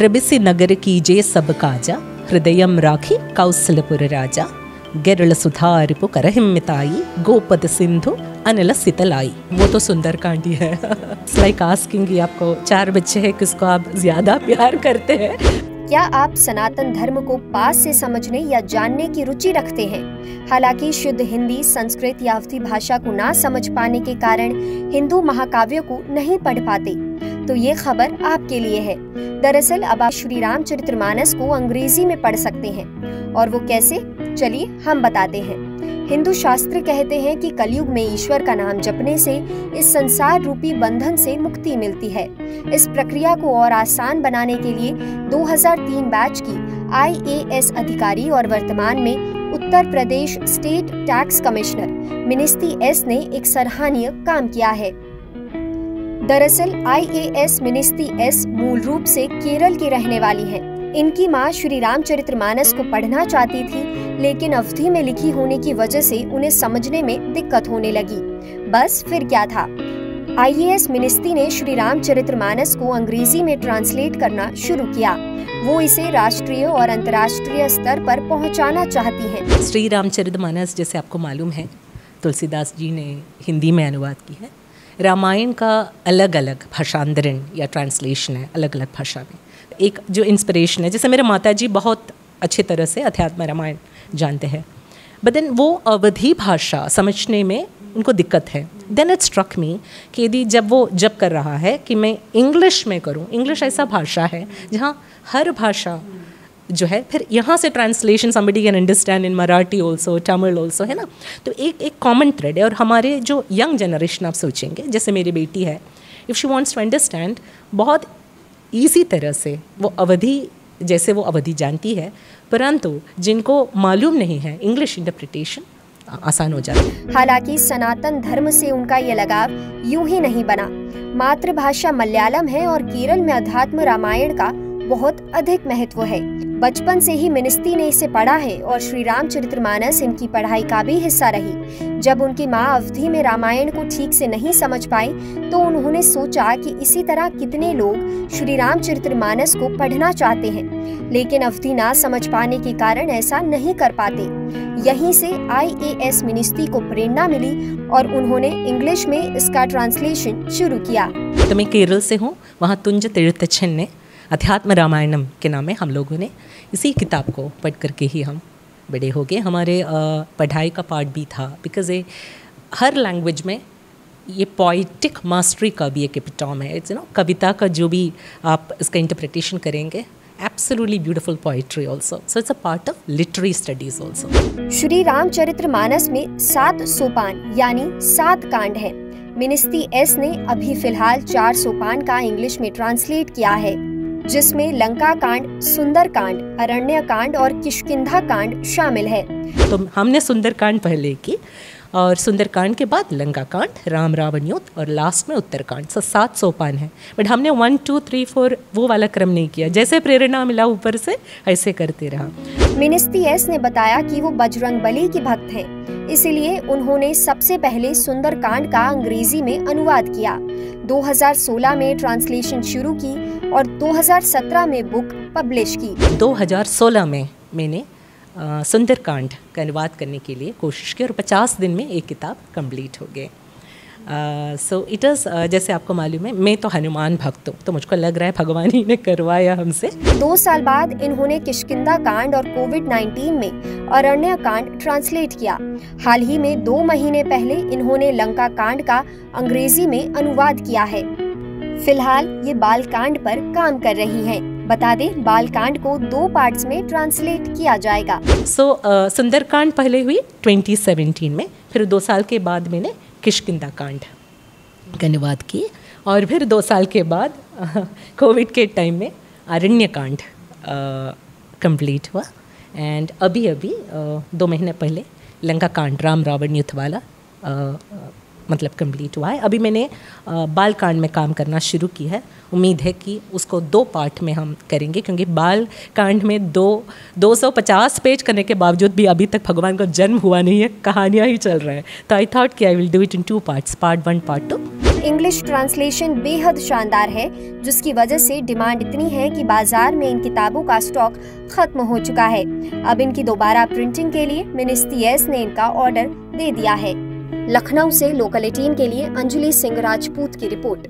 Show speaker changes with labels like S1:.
S1: प्रबिसि नगर कीजे सब काजा, हृदयम राखी कौसलपुर राजा, गेरल सुधारिपु करहिम्मिताई, गोपद सिंधु अनिल सितलाई। वो तो सुंदरकांड ही है। इट्स लाइक आस्किंग कि आपको 4 बच्चे हैं, किसको आप ज्यादा प्यार करते हैं?
S2: क्या आप सनातन धर्म को पास से समझने या जानने की रुचि रखते हैं? हालांकि शुद्ध हिंदी, संस्कृत या अवधी भाषा को ना समझ पाने के कारण हिंदू महाकाव्यों को नहीं पढ़ पाते, तो ये खबर आपके लिए है। दरअसल अब आप श्री रामचरितमानस को अंग्रेजी में पढ़ सकते हैं, और वो कैसे, चलिए हम बताते हैं। हिंदू शास्त्र कहते हैं कि कलयुग में ईश्वर का नाम जपने से इस संसार रूपी बंधन से मुक्ति मिलती है। इस प्रक्रिया को और आसान बनाने के लिए 2003 बैच की IAS अधिकारी और वर्तमान में Uttar Pradesh state tax commissioner मिनिस्ती S ने एक सराहनीय काम किया है। दरअसल IAS मिनिस्ती एस मूल रूप से केरल की रहने वाली हैं। इनकी मां श्री रामचरितमानस को पढ़ना चाहती थी, लेकिन अवधी में लिखी होने की वजह से उन्हें समझने में दिक्कत होने लगी। बस फिर क्या था, IAS मिनिस्ती ने श्री रामचरितमानस को अंग्रेजी में ट्रांसलेट करना शुरू किया। वो इसे राष्ट्रीय और अंतर्राष्ट्रीय स्तर पर पहुंचाना चाहती हैं।
S1: श्री रामचरितमानस, जैसे आपको मालूम है, तुलसीदास जी ने हिंदी में अनुवाद की है। रामायण का अलग अलग भाषांतरण या ट्रांसलेशन है, अलग अलग भाषा में। एक जो इंस्पिरेशन है, जैसे मेरे माता जी बहुत अच्छी तरह से अध्यात्म रामायण जानते हैं, बट देन वो अवधी भाषा समझने में उनको दिक्कत है। देन इट स्ट्रक मी कि यदि जब वो जब कर रहा है कि मैं इंग्लिश में करूँ, इंग्लिश ऐसा भाषा है जहाँ हर भाषा जो है, फिर यहाँ से translation somebody can understand in Marathi also, Tamil also, है ना। तो एक कॉमन थ्रेड है। और हमारे जो यंग जनरेशन आप सोचेंगे, जैसे मेरी बेटी है, if she wants to understand, बहुत ईजी तरह से वो अवधी, जैसे वो अवधी जानती है, परंतु जिनको मालूम नहीं है इंग्लिश इंटरप्रिटेशन आसान हो जाता है।
S2: हालांकि सनातन धर्म से उनका ये लगाव यूं ही नहीं बना। मातृभाषा मलयालम है और केरल में अध्यात्म रामायण का बहुत अधिक महत्व है। बचपन से ही मिनिस्ती ने इसे पढ़ा है और श्री रामचरितमानस इनकी पढ़ाई का भी हिस्सा रही। जब उनकी माँ अवधी में रामायण को ठीक से नहीं समझ पाई, तो उन्होंने सोचा कि इसी तरह कितने लोग श्री रामचरितमानस को पढ़ना चाहते हैं, लेकिन अवधी ना समझ पाने के कारण ऐसा नहीं कर पाते। यहीं से IAS मिनिस्ती को प्रेरणा मिली और उन्होंने इंग्लिश में इसका ट्रांसलेशन शुरू किया।
S1: तो मैं केरल से हूँ, वहाँ तुंज तीर्थचन ने अध्यात्म रामायणम के नाम में हम लोगों ने इसी किताब को पढ़ करके ही हम बड़े हो गए। हमारे पढ़ाई का पार्ट भी था, बिकॉज ये हर लैंग्वेज में ये पोइटिक मास्टरी का भी एक एपिटॉम है। इट्स कविता का जो भी आप इसका इंटरप्रिटेशन करेंगे, absolutely beautiful poetry also, so it's a part of literary studies also.
S2: Shri Ramcharitmanas में 7 सोपान यानी 7 कांड है। मिनिस्ती एस ने अभी फिलहाल 4 सोपान का इंग्लिश में ट्रांसलेट किया है, जिसमें लंका कांड, सुंदर कांड, अरण्य कांड और किष्किंधा कांड शामिल है।
S1: तो हमने सुंदर कांड पहले की, और सुंदर कांड के बाद लंका कांड, राम रावण युद्ध, और लास्ट में उत्तर कांड। 7 सोपान है, बट हमने 1 2 3 4 वो वाला क्रम नहीं किया। जैसे प्रेरणा मिला ऊपर से ऐसे करते रहा।
S2: मिनिस्ती एस ने बताया कि वो बजरंग बली की भक्त हैं, इसलिए उन्होंने सबसे पहले सुंदर कांड का अंग्रेजी में अनुवाद किया। 2016 में ट्रांसलेशन शुरू की और 2017 में बुक पब्लिश की।
S1: 2016 में मैंने सुंदरकांड का अनुवाद करने के लिए कोशिश की और 50 दिन में एक किताब कंप्लीट हो गए। सो इट इज़, जैसे आपको मालूम है, मैं तो हनुमान भक्त हूँ, तो मुझको लग रहा है भगवान ही ने करवाया हमसे।
S2: 2 साल बाद इन्होंने किष्किंधा कांड और कोविड-19 में अरण्य कांड ट्रांसलेट किया। हाल ही में 2 महीने पहले इन्होंने लंका कांड का अंग्रेजी में अनुवाद किया है। फिलहाल ये बाल कांड पर काम कर रही हैं। बता दें, बाल कांड को 2 पार्ट्स में ट्रांसलेट किया जाएगा।
S1: सुंदरकांड पहले हुई 2017 में, फिर 2 साल के बाद मैंने किष्किंधा कांड का अनुवाद किए, और फिर 2 साल के बाद कोविड के टाइम में अरण्य कांड कंप्लीट हुआ, एंड अभी 2 महीने पहले लंका कांड, राम रावण युद्ध वाला मतलब कंप्लीट हुआ है। अभी मैंने बाल कांड में काम करना शुरू किया है। उम्मीद है कि उसको 2 पार्ट में हम करेंगे, क्योंकि बाल कांड में 250 पेज करने के बावजूद भी अभी तक भगवान का जन्म हुआ नहीं है, कहानियाँ ही चल रहा है। तो आई थॉट कि I will do it in 2 parts, part 1 part 2।
S2: English translation बेहद शानदार है, जिसकी वजह से डिमांड इतनी है कि बाजार में इन किताबों का स्टॉक खत्म हो चुका है। अब इनकी दोबारा प्रिंटिंग के लिए मिनिस्ट्री एस ने इनका ऑर्डर दे दिया है। लखनऊ से लोकल 18 के लिए अंजलि सिंह राजपूत की रिपोर्ट।